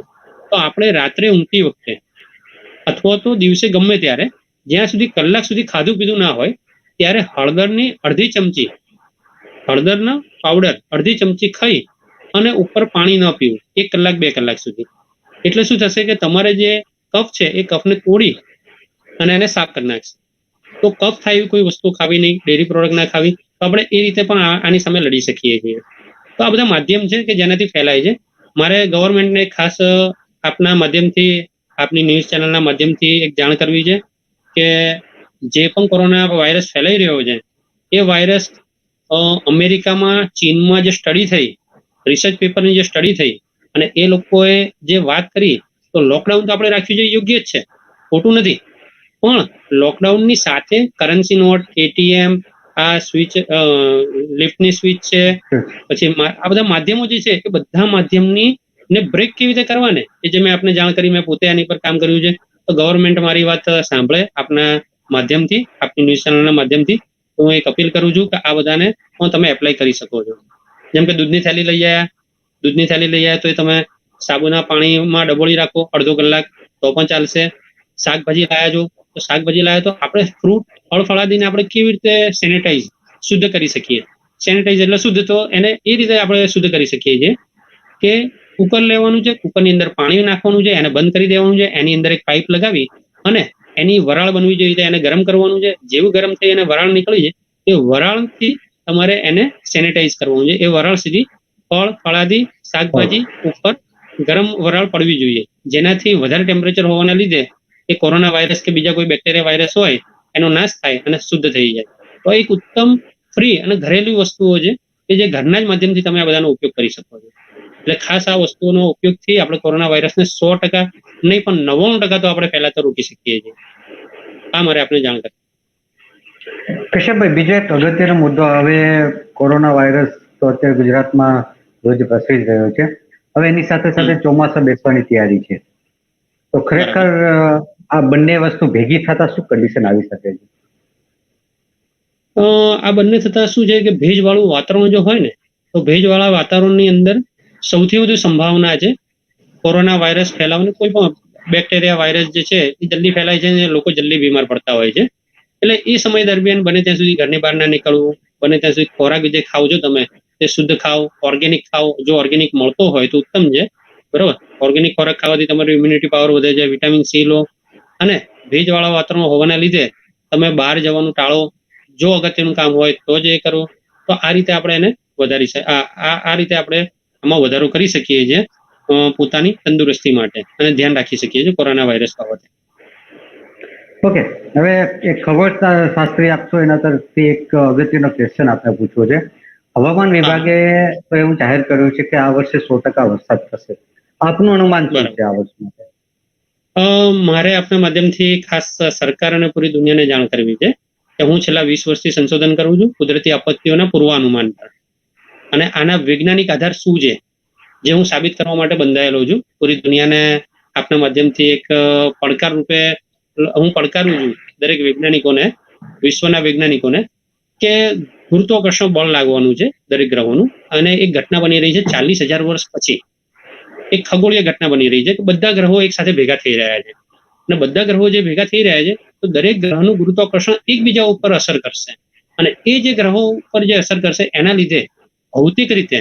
તો આપણે રાત્રે ઊંઘતી વખતે અથવા તો દિવસે ગમે ત્યારે જ્યાં સુધી કલાક સુધી ખાધું પીધું ના હોય ત્યારે હળદરનો પાવડર અડધી ચમચી ખાઈ અને ઉપર પાણી ન પીવું 1 કલાક 2 કલાક સુધી. એટલે શું થશે કે તમારે જે કફ છે એ કફને તોડી અને એને સાફ કરી નાખશે. તો કફ થાય એવી કોઈ વસ્તુ ખાવી નહીં, ડેરી પ્રોડક્ટ ના ખાવી. તો આપણે એ રીતે પણ આની સામે લડી શકીએ છીએ. તો આ બધા માધ્યમ છે કે જેનાથી ફેલાય છે. મારે ગવર્મેન્ટને ખાસ આપના માધ્યમથી, આપની ન્યૂઝ ચેનલના માધ્યમથી એક જાણ કરવી છે કે જે પણ કોરોના વાયરસ ફેલાઈ રહ્યો છે એ વાયરસ અમેરિકામાં, ચીનમાં જે સ્ટડી થઈ, રિસર્ચ પેપરની જે સ્ટડી થઈ અને એ લોકોએ જે વાત કરી તો લોકડાઉન તો આપણે રાખ્યું છે યોગ્ય જ છે, ખોટું નથી. પણ લોકડાઉનની સાથે કરન્સી નોટ, એટીએમ, આ સ્વિચ, લિફ્ટની સ્વિચ છે, પછી આ બધા માધ્યમો જે છે એ બધા માધ્યમની ને બ્રેક કેવી રીતે કરવાને એ જે મેં આપને જાણ કરી, મેં પોતે આની પર કામ કર્યું છે. તો ગવર્મેન્ટ મારી વાત સાંભળે, આપના માધ્યમથી, આપની ન્યૂઝ ચેનલના માધ્યમથી હું એક અપીલ કરું છું કે આ બધાને તમે એપ્લાય કરી શકો છો. જેમ કે દૂધની થેલી લઈ આવ્યા તો એ તમે સાબુના પાણીમાં ડબોળી રાખો અડધો કલાક તો પણ ચાલશે. શાકભાજી લાયા છો તો શાકભાજી લાયા તો આપણે ફ્રૂટ ફળ ફળાદીને આપણે કેવી રીતે સેનિટાઈઝ શુદ્ધ કરી શકીએ. સેનિટાઈઝ એટલે શુદ્ધ, તો એને એ રીતે આપણે શુદ્ધ કરી શકીએ છીએ કે કુકર લેવાનું છે, કુકરની અંદર પાણી નાખવાનું છે, એને બંધ કરી દેવાનું છે, એની અંદર એક પાઇપ લગાવી અને એની વરાળ બનવી જોઈએ, એને ગરમ કરવાનું છે. જેવું ગરમ થઈ એને વરાળ નીકળી છે એ વરાળથી તમારે એને સેનિટાઈઝ કરવાનું છે. એ વરાળ સીધી ફળ ફળાદી શાકભાજી ઉપર ગરમ વરાળ પડવી જોઈએ, જેનાથી વધારે ટેમ્પરેચર હોવાના લીધે એ કોરોના વાયરસ કે બીજા કોઈ બેક્ટેરિયા વાયરસ હોય એનો નાશ થાય અને શુદ્ધ થઈ જાય. તો એક ઉત્તમ ફ્રી અને ઘરેલું વસ્તુઓ છે કે જે ઘરના જ માધ્યમથી તમે આ બધાનો ઉપયોગ કરી શકો છો. એટલે ખાસ આ વસ્તુઓનો ઉપયોગથી આપણે કોરોના વાયરસને 100% નહીં પણ 99% તો આપણે ફેલાતો રોકી શકીએ છીએ. આ મારે આપને જાણ કરી. કશ્યપભાઈ, બીજો એક અગત્યનો મુદ્દો, હવે કોરોના વાયરસ તો અત્યારે ગુજરાતમાં રોજ પ્રસરી રહ્યો છે. હવે એની સાથે સાથે ચોમાસા બેસવાની તૈયારી છે, તો ખરેખર આ બંને વસ્તુ ભેગી થતા શું કન્ડિશન આવી શકે છે? આ બંને થતા શું છે કે ભેજવાળું વાતાવરણ જો હોય ને, તો ભેજવાળા વાતાવરણની અંદર સૌથી વધુ સંભાવના છે કોરોના વાયરસ ફેલાવાની. કોઈ પણ બેક્ટેરિયા વાયરસ જે છે એ જલ્દી ફેલાય છે અને લોકો જલ્દી બીમાર પડતા હોય છે. એટલે એ સમય દરમિયાન બને ત્યાં સુધી ઘરની બહાર ના નીકળવું, બને ત્યાં સુધી ખોરાક જે ખાવ છો તમે તે શુદ્ધ ખાઓ, ઓર્ગેનિક ખાઓ. જો ઓર્ગેનિક મળતો હોય તો ઉત્તમ છે, બરોબર. ઓર્ગેનિક ખોરાક ખાવાથી તમારી ઇમ્યુનિટી પાવર વધે છે, વિટામિન સી લો, અને ભેજવાળા વાતાવરણ હોવાના લીધે તમે બહાર જવાનું ટાળો. જો અગત્યનું કામ હોય તો જ એ કરો. તો આ રીતે આપણે એને વધારી આ રીતે આપણે આમાં વધારો કરી શકીએ છીએ પોતાની તંદુરસ્તી માટે, અને ધ્યાન રાખી શકીએ છીએ કોરોના વાયરસ બાબતે. ઓકે, હવે એક ખબર શાસ્ત્રી આપશો એના તરફથી એક અગત્યનો ક્વેશ્ચન આપણે પૂછવો છે. હવામાન વિભાગે તો એવું જાહેર કર્યું છે કે આ વર્ષે 100% વરસાદ થશે. આપનું અનુમાન શું છે આ વર્ષ માટે? મારે આપના માધ્યમથી ખાસ સરકાર અને પૂરી દુનિયાને જાણ કરવી છે કે હું છેલ્લા 20 વર્ષથી સંશોધન કરું છું કુદરતી આપત્તિઓના પૂર્વાનુમાન પર, અને આના વૈજ્ઞાનિક આધાર શું છે જે હું સાબિત કરવા માટે બંધાયેલો છું. પૂરી દુનિયાને આપના માધ્યમથી એક પડકાર રૂપે હું પડકારું છું દરેક વૈજ્ઞાનિકોને, વિશ્વના વૈજ્ઞાનિકોને, કે ગુરુત્વાકર્ષણ બળ લાગવાનું છે દરેક ગ્રહોનું, અને એક ઘટના બની રહી છે 40,000 વર્ષ પછી. એક ખગોળીય ઘટના બની રહી છે કે બધા ગ્રહો એક સાથે ભેગા થઈ રહ્યા છે, અને બધા ગ્રહો જે ભેગા થઈ રહ્યા છે તો દરેક ગ્રહનું ગુરુત્વાકર્ષણ એકબીજા ઉપર અસર કરશે, અને એ જે ગ્રહો ઉપર જે અસર કરશે એના લીધે ભૌતિક રીતે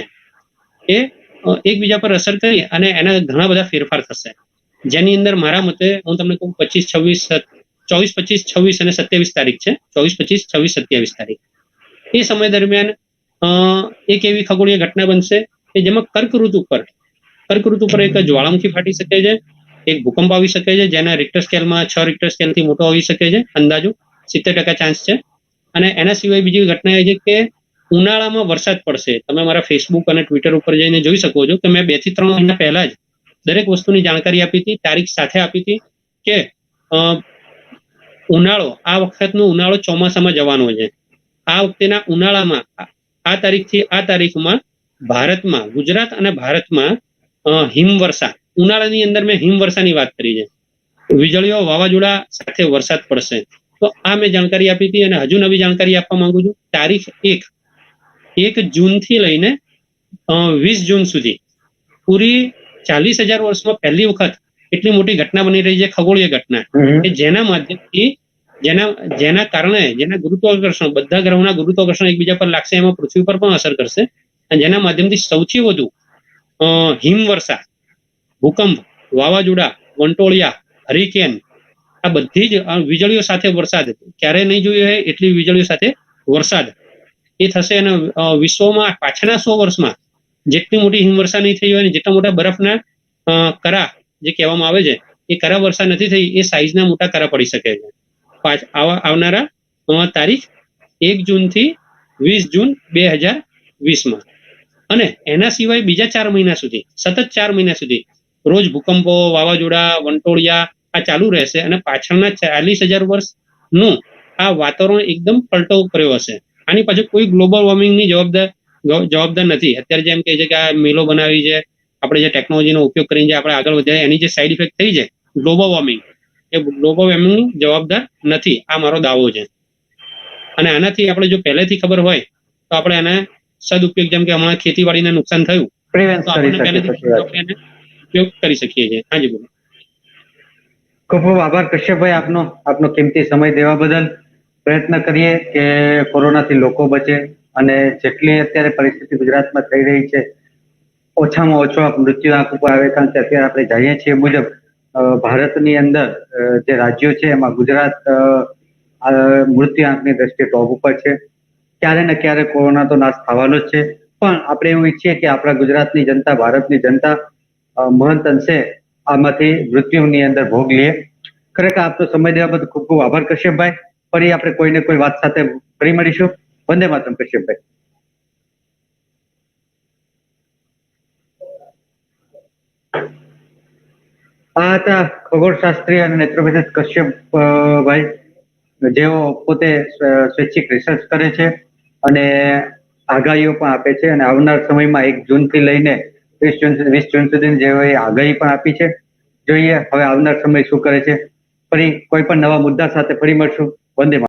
એ એકબીજા પર અસર કરી અને એના ઘણા બધા ફેરફાર થશે. જેની અંદર મારા મતે હું તમને કહું 24, 26 અને 27 તારીખ છે. 24, 25, 26, 27 તારીખ એ સમય દરમિયાન એક એવી ખગોળીય ઘટના બનશે કે જેમાં કર્કવૃત ઉપર એક જ્વાળામુખી ફાટી શકે છે, એક ભૂકંપ આવી શકે છે જેના રિક્ટર સ્કેલમાં 6 રિક્ટર સ્કેલથી મોટો આવી શકે છે, અંદાજો 70% ચાન્સ છે. અને એના સિવાય બીજી ઘટના એ છે કે ઉનાળામાં વરસાદ પડશે. તમે મારા ફેસબુક અને ટ્વિટર ઉપર જઈને જોઈ શકો છો કે મેં 2 થી 3 મહિના પહેલા જ દરેક વસ્તુની જાણકારી આપી હતી, તારીખ સાથે આપી હતી કે ઉનાળો, આ વખતનો ઉનાળો ચોમાસામાં જવાનો છે. આ વખતેના ઉનાળામાં આ તારીખથી આ તારીખમાં ભારતમાં, ગુજરાત અને ભારતમાં હિમવર્ષા, ઉનાળાની અંદર મેં હિમવર્ષાની વાત કરી છે. વીજળીઓ, વાવાઝોડા સાથે વરસાદ પડશે. તો આ મેં જાણકારી આપી હતી, અને હજુ નવી જાણકારી આપવા માંગુ છું. તારીખ 1 જૂનથી લઈને 20 જૂન સુધી પૂરી 40,000 વર્ષમાં પહેલી વખત એટલી મોટી ઘટના બની રહી છે, ખગોળીય ઘટના, કે જેના માધ્યમથી જેના કારણે જેના ગુરુત્વાકર્ષણ, બધા ગ્રહોના ગુરુત્વાકર્ષણ એકબીજા પર લાગશે, એમાં પૃથ્વી પર પણ અસર કરશે, અને જેના માધ્યમથી સૌથી વધુ હિમવર્ષા, ભૂકંપ, વાવાઝોડા, વંટોળિયા, હરિકેન, આ બધી જ વીજળીઓ સાથે વરસાદ, ક્યારે નહીં જોયું હોય એટલી વીજળીઓ સાથે વરસાદ એ થશે. અને વિશ્વમાં પાછળના 100 વર્ષમાં જેટલી મોટી હિમવર્ષા નહીં થઈ હોય ને જેટલા મોટા બરફના કરા જે કહેવામાં આવે છે એ કરા વર્ષા નથી થઈ, એ સાઈઝના મોટા કરા પડી શકે છે આવનારા તારીખ 1 જૂનથી 20 જૂન 2020માં. અને એના સિવાય બીજા 4 મહિના સુધી, સતત 4 મહિના સુધી રોજ ભૂકંપો, વાવાઝોડા, વંટોળિયા આ ચાલુ રહેશે, અને પાછળના 40,000 વર્ષનું આ વાતાવરણ એકદમ પલટો કર્યો હશે. આની પાછળ કોઈ ગ્લોબલ વોર્મિંગની જવાબદાર નથી. અત્યારે જેમ કહે છે કે આ મિલો બનાવી છે, આપણે જે ટેકનોલોજીનો ઉપયોગ કરીને જે આપણે આગળ વધ્યા એની જે સાઈડ ઇફેક્ટ થઈ છે ગ્લોબલ વોર્મિંગ, એ ગ્લોબલ વોર્મિંગ જવાબદાર નથી. આ મારો દાવો છે. અને આનાથી આપણે જો પહેલેથી ખબર હોય તો આપણે એને સદુપયોગ, જેમ કે હમણાં ખેતીવાડીને નુકસાન થયું પ્રિવેન્સ તો કરી આપણને શકીએ. પહેલેથી પછી વાત. આપણે એને ઉપયોગ કરી શકીએ છીએ. હાજી બોલો. ખૂબ ખૂબ આભાર કશ્યપભાઈ આપનો કિંમતી સમય દેવા બદલ. પ્રયત્ન કરીએ કે કોરોનાથી લોકો બચે અને જેટલી અત્યારે પરિસ્થિતિ ગુજરાતમાં થઈ રહી છે ઓછામાં ઓછો મૃત્યુ આંક ઉપર આવે, કારણ કે અત્યારે આપણે જાણીએ છીએ મુજબ ભારતની અંદર જે રાજ્યો છે એમાં ગુજરાત મૃત્યુ આંકની દ્રષ્ટિએ ટોપ ઉપર છે. ક્યારે ને ક્યારે કોરોના તો નાશ થવાનો જ છે, પણ આપણે એવું ઈચ્છીએ કે આપણા ગુજરાતની જનતા, ભારતની જનતા મહંત અંશે આમાંથી મૃત્યુની અંદર ભોગ લઈએ. ખરેખર આપનો સમય દેવા બદલ ખૂબ ખૂબ આભાર કશ્યપભાઈ. ફરી આપણે કોઈને કોઈ વાત સાથે ફરી મળીશું. વંદે માતરમ કશ્યપભાઈ. આ હતા ખગોળશાસ્ત્રી અને નેત્રોપેથિક કશ્યપભાઈ, જેઓ પોતે સ્વૈચ્છિક રિસર્ચ કરે છે અને આગાહીઓ પણ આપે છે. અને આવનાર સમયમાં 1 જૂનથી લઈને 20 જૂન સુધી જેઓએ આગાહી પણ આપી છે. જોઈએ હવે આવનાર સમય શું કરે છે. ફરી કોઈ પણ નવા મુદ્દા સાથે ફરી મળશું. વંદે માતરમ.